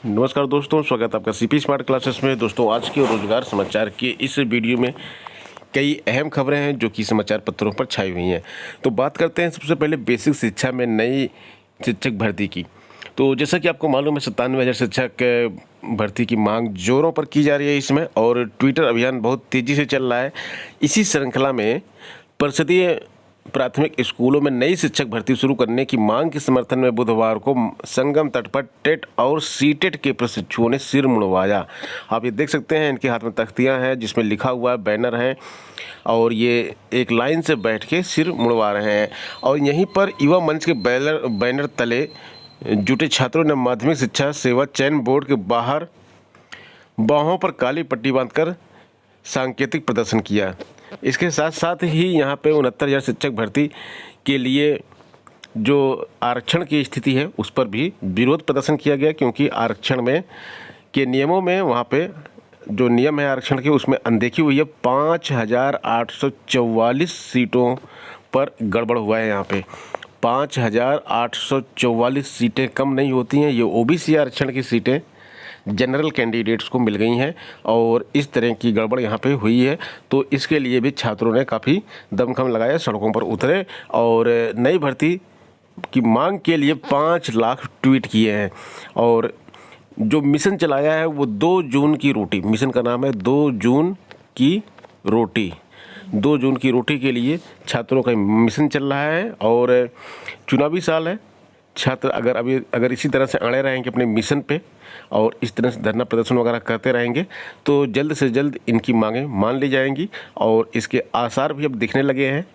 नमस्कार दोस्तों, स्वागत है आपका सीपी स्मार्ट क्लासेस में। दोस्तों, आज के रोजगार समाचार के इस वीडियो में कई अहम खबरें हैं जो कि समाचार पत्रों पर छाई हुई हैं। तो बात करते हैं सबसे पहले बेसिक शिक्षा में नई शिक्षक भर्ती की। तो जैसा कि आपको मालूम है, 97,000 शिक्षक भर्ती की मांग जोरों पर की जा रही है इसमें, और ट्विटर अभियान बहुत तेज़ी से चल रहा है। इसी श्रृंखला में परिषदीय प्राथमिक स्कूलों में नई शिक्षक भर्ती शुरू करने की मांग के समर्थन में बुधवार को संगम तट पर टेट और सीटेट के प्रशिक्षुओं ने सिर मुड़वाया। आप ये देख सकते हैं, इनके हाथ में तख्तियां हैं जिसमें लिखा हुआ है, बैनर है, और ये एक लाइन से बैठ के सिर मुड़वा रहे हैं। और यहीं पर युवा मंच के बैनर तले जुटे छात्रों ने माध्यमिक शिक्षा सेवा चयन बोर्ड के बाहर बाहों पर काली पट्टी बांधकर सांकेतिक प्रदर्शन किया। इसके साथ साथ ही यहाँ पे 69,000 शिक्षक भर्ती के लिए जो आरक्षण की स्थिति है उस पर भी विरोध प्रदर्शन किया गया, क्योंकि आरक्षण में के नियमों में वहाँ पे जो नियम है आरक्षण के उसमें अनदेखी हुई है। 5,844 सीटों पर गड़बड़ हुआ है। यहाँ पे 5,844 सीटें कम नहीं होती हैं। ये ओबीसी आरक्षण की सीटें जनरल कैंडिडेट्स को मिल गई हैं, और इस तरह की गड़बड़ यहाँ पे हुई है। तो इसके लिए भी छात्रों ने काफ़ी दमखम लगाया, सड़कों पर उतरे और नई भर्ती की मांग के लिए 5 लाख ट्वीट किए हैं। और जो मिशन चलाया है वो 2 जून की रोटी, मिशन का नाम है 2 जून की रोटी। 2 जून की रोटी के लिए छात्रों का मिशन चल रहा है, और चुनावी साल है। छात्र अगर इसी तरह से अड़े रहेंगे अपने मिशन पे और इस तरह से धरना प्रदर्शन वगैरह करते रहेंगे तो जल्द से जल्द इनकी मांगें मान ली जाएंगी, और इसके आसार भी अब दिखने लगे हैं।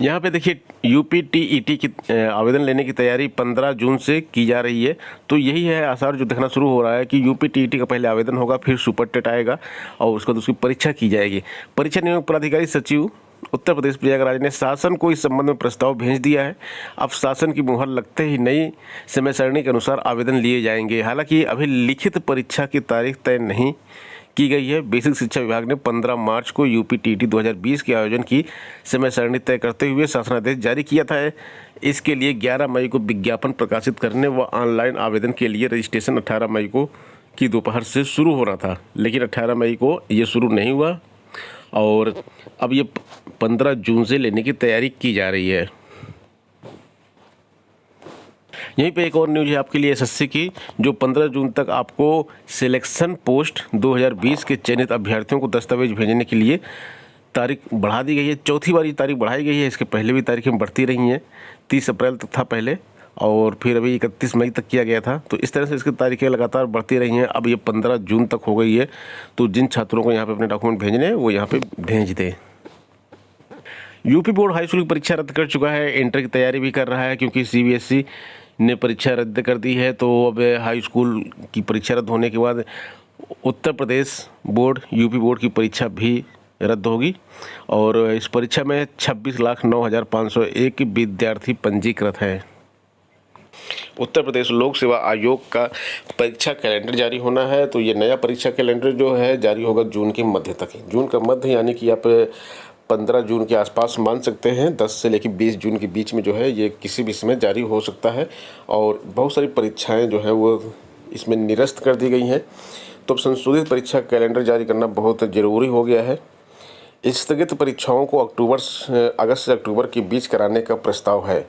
यहाँ पे देखिए, यूपी टीईटी की आवेदन लेने की तैयारी 15 जून से की जा रही है। तो यही है आसार जो दिखना शुरू हो रहा है कि यूपी टीईटी का पहले आवेदन होगा, फिर सुपर टेट आएगा, और उसके बाद उसकी परीक्षा की जाएगी। परीक्षा नियामक प्राधिकारी सचिव उत्तर प्रदेश प्रयागराज ने शासन को इस संबंध में प्रस्ताव भेज दिया है। अब शासन की मुहर लगते ही नई समय सारणी के अनुसार आवेदन लिए जाएंगे। हालांकि अभी लिखित परीक्षा की तारीख तय नहीं की गई है। बेसिक शिक्षा विभाग ने 15 मार्च को यूपी टीईटी 2020 के आयोजन की समय सारणी तय करते हुए शासनादेश जारी किया था। इसके लिए 11 मई को विज्ञापन प्रकाशित करने व ऑनलाइन आवेदन के लिए रजिस्ट्रेशन 18 मई को की दोपहर से शुरू होना था, लेकिन 18 मई को ये शुरू नहीं हुआ, और अब ये 15 जून से लेने की तैयारी की जा रही है। यहीं पे एक और न्यूज़ है आपके लिए एसएससी की, जो 15 जून तक आपको सिलेक्शन पोस्ट 2020 के चयनित अभ्यर्थियों को दस्तावेज भेजने के लिए तारीख बढ़ा दी गई है। चौथी बार ये तारीख बढ़ाई गई है। इसके पहले भी तारीखें बढ़ती रही हैं। 30 अप्रैल तक था पहले, और फिर अभी 31 मई तक किया गया था। तो इस तरह से इसकी तारीखें लगातार बढ़ती रही हैं। अब ये 15 जून तक हो गई है। तो जिन छात्रों को यहाँ पे अपने डॉक्यूमेंट भेजने हैं वो यहाँ पे भेज दें। यूपी बोर्ड हाई स्कूल की परीक्षा रद्द कर चुका है। इंटर की तैयारी भी कर रहा है, क्योंकि सीबीएसई ने परीक्षा रद्द कर दी है। तो अब हाई स्कूल की परीक्षा रद्द होने के बाद Uttar Pradesh board UP board की परीक्षा भी रद्द होगी, और इस परीक्षा में 26,09,501 विद्यार्थी पंजीकृत हैं। उत्तर प्रदेश लोक सेवा आयोग का परीक्षा कैलेंडर जारी होना है। तो ये नया परीक्षा कैलेंडर जो है जारी होगा जून के मध्य तक। जून का मध्य यानी कि आप 15 जून के आसपास मान सकते हैं। 10 से लेकर 20 जून के बीच में जो है ये किसी भी समय जारी हो सकता है, और बहुत सारी परीक्षाएं जो हैं वो इसमें निरस्त कर दी गई हैं। तो संशोधित परीक्षा कैलेंडर जारी करना बहुत ज़रूरी हो गया है। स्थगित परीक्षाओं को अगस्त से अक्टूबर के बीच कराने का प्रस्ताव है।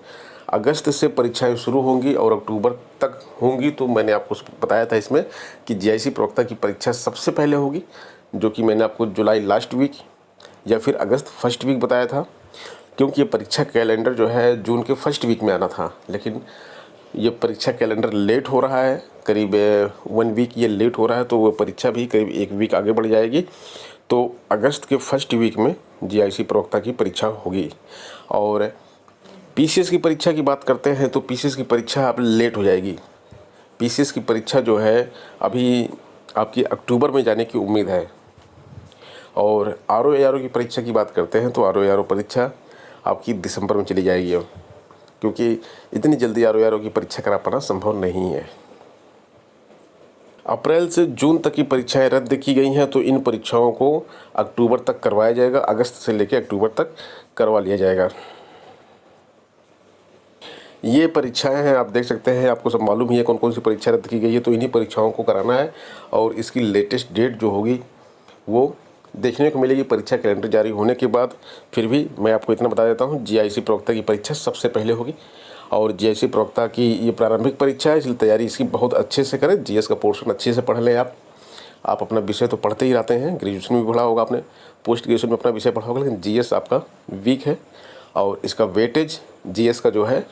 अगस्त से परीक्षाएं शुरू होंगी और अक्टूबर तक होंगी। तो मैंने आपको बताया था इसमें कि जीआईसी प्रवक्ता की परीक्षा सबसे पहले होगी, जो कि मैंने आपको जुलाई लास्ट वीक या फिर अगस्त फर्स्ट वीक बताया था, क्योंकि ये परीक्षा कैलेंडर जो है जून के फर्स्ट वीक में आना था। लेकिन ये परीक्षा कैलेंडर लेट हो रहा है, करीब 1 वीक ये लेट हो रहा है। तो वो परीक्षा भी करीब 1 वीक आगे बढ़ जाएगी। तो अगस्त के फर्स्ट वीक में जीआईसी प्रवक्ता की परीक्षा होगी। और पीसीएस की परीक्षा की बात करते हैं तो पीसीएस की परीक्षा अब लेट हो जाएगी। पीसीएस की परीक्षा जो है अभी आपकी अक्टूबर में जाने की उम्मीद है। और आरओ की परीक्षा की बात करते हैं तो आरओ परीक्षा आपकी दिसंबर में चली जाएगी अब, क्योंकि इतनी जल्दी आरओ की परीक्षा करा पाना संभव नहीं है। अप्रैल से जून तक की परीक्षाएं रद्द की गई हैं। तो इन परीक्षाओं को अक्टूबर तक करवाया जाएगा। अगस्त से लेकर अक्टूबर तक करवा लिया जाएगा। ये परीक्षाएं हैं, आप देख सकते हैं, आपको सब मालूम ही है कौन कौन सी परीक्षा रद्द की गई है। तो इन्हीं परीक्षाओं को कराना है और इसकी लेटेस्ट डेट जो होगी वो देखने को मिलेगी परीक्षा कैलेंडर जारी होने के बाद। फिर भी मैं आपको इतना बता देता हूँ, जीआईसी प्रवक्ता की परीक्षा सबसे पहले होगी और जीआईसी प्रवक्ता की ये प्रारंभिक परीक्षा है, इसलिए तैयारी इसकी बहुत अच्छे से करें। जीएस का पोर्शन अच्छे से पढ़ लें। आप अपना विषय तो पढ़ते ही रहते हैं, ग्रेजुएशन में भी पढ़ा होगा आपने, पोस्ट ग्रेजुएशन में अपना विषय पढ़ा होगा, लेकिन जीएस आपका वीक है और इसका वेटेज जीएस का जो है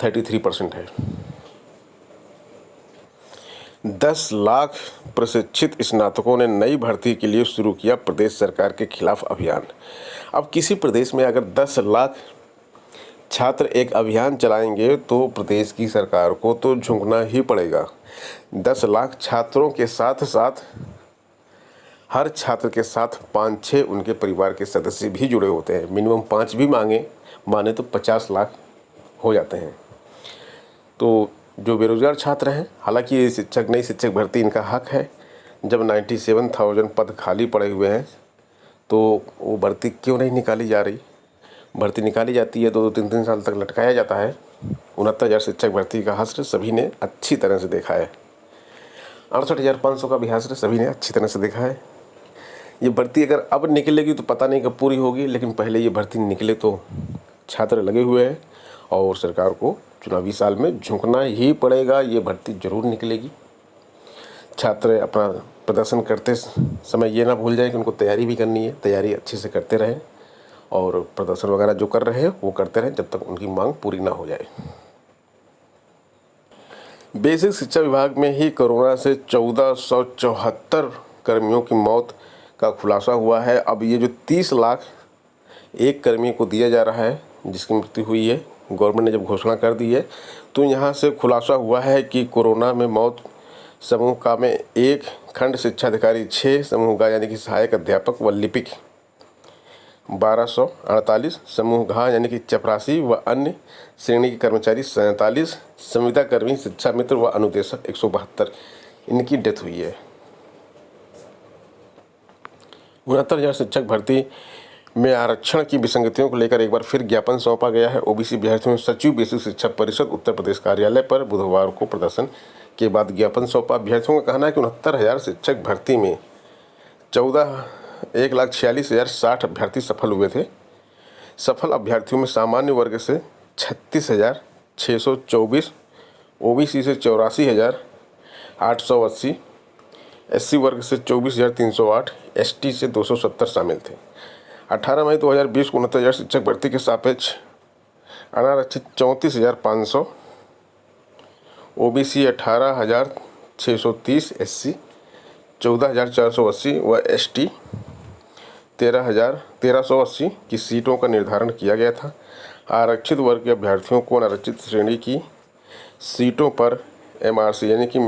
33% है। 10 लाख प्रशिक्षित स्नातकों ने नई भर्ती के लिए शुरू किया प्रदेश सरकार के खिलाफ अभियान। अब किसी प्रदेश में अगर 10 लाख छात्र एक अभियान चलाएंगे तो प्रदेश की सरकार को तो झुकना ही पड़ेगा। 10 लाख छात्रों के साथ साथ हर छात्र के साथ 5-6 उनके परिवार के सदस्य भी जुड़े होते हैं। मिनिमम 5 भी माने तो 50 लाख हो जाते हैं। तो जो बेरोजगार छात्र हैं, हालांकि ये नई शिक्षक भर्ती इनका हक है। जब 97,000 पद खाली पड़े हुए हैं तो वो भर्ती क्यों नहीं निकाली जा रही? भर्ती निकाली जाती है, 2-2, 3-3 साल तक लटकाया जाता है। 69,000 शिक्षक भर्ती का हश्र सभी ने अच्छी तरह से देखा है। 68,500 का भी हश्र सभी ने अच्छी तरह से देखा है। ये भर्ती अगर अब निकलेगी तो पता नहीं कब पूरी होगी, लेकिन पहले ये भर्ती निकले तो छात्र लगे हुए हैं और सरकार को चुनावी साल में झुकना ही पड़ेगा। ये भर्ती जरूर निकलेगी। छात्र अपना प्रदर्शन करते समय ये ना भूल जाए कि उनको तैयारी भी करनी है। तैयारी अच्छे से करते रहें और प्रदर्शन वगैरह जो कर रहे हैं वो करते रहें जब तक उनकी मांग पूरी ना हो जाए। बेसिक शिक्षा विभाग में ही कोरोना से 1474 कर्मियों की मौत का खुलासा हुआ है। अब ये जो 30 लाख एक कर्मी को दिया जा रहा है जिसकी मृत्यु हुई है, गवर्नमेंट ने जब घोषणा कर दी है तो यहाँ से खुलासा हुआ है कि कोरोना में मौत समूह का में 1 खंड शिक्षा अधिकारी 6, समूह घ यानी कि सहायक अध्यापक व लिपिक 1248, समूह घ यानी कि चपरासी व अन्य श्रेणी के कर्मचारी 47, संविदा कर्मी, शिक्षा मित्र व अनुदेशक 172 इनकी डेथ हुई है। 69,000 शिक्षक भर्ती में आरक्षण की विसंगतियों को लेकर एक बार फिर ज्ञापन सौंपा गया है। ओबीसी अभ्यर्थियों ने सचिव बेसिक शिक्षा परिषद उत्तर प्रदेश कार्यालय पर बुधवार को प्रदर्शन के बाद ज्ञापन सौंपा। अभ्यर्थियों का कहना है कि 69,000 शिक्षक भर्ती में 1,46,060 अभ्यर्थी सफल हुए थे। सफल अभ्यर्थियों में सामान्य वर्ग से 36,624, ओबीसी से 84,880, एससी वर्ग से 24,308, एसटी से 270 शामिल थे। 18 मई 2020 को 69,000 शिक्षक भर्ती के सापेक्ष अनारक्षित 34,500, ओबीसी 18,630, एससी 14,480 व एसटी 13,180 की सीटों का निर्धारण किया गया था। आरक्षित वर्ग के अभ्यर्थियों को अनारक्षित श्रेणी की सीटों पर एमआरसी यानी कि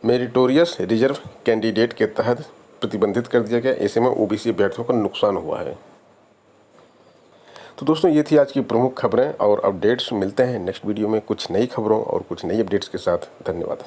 मेरिटोरियस रिजर्व कैंडिडेट के तहत प्रतिबंधित कर दिया गया। ऐसे में ओबीसी अभ्यर्थियों का नुकसान हुआ है। तो दोस्तों, ये थी आज की प्रमुख खबरें और अपडेट्स। मिलते हैं नेक्स्ट वीडियो में कुछ नई खबरों और कुछ नई अपडेट्स के साथ। धन्यवाद।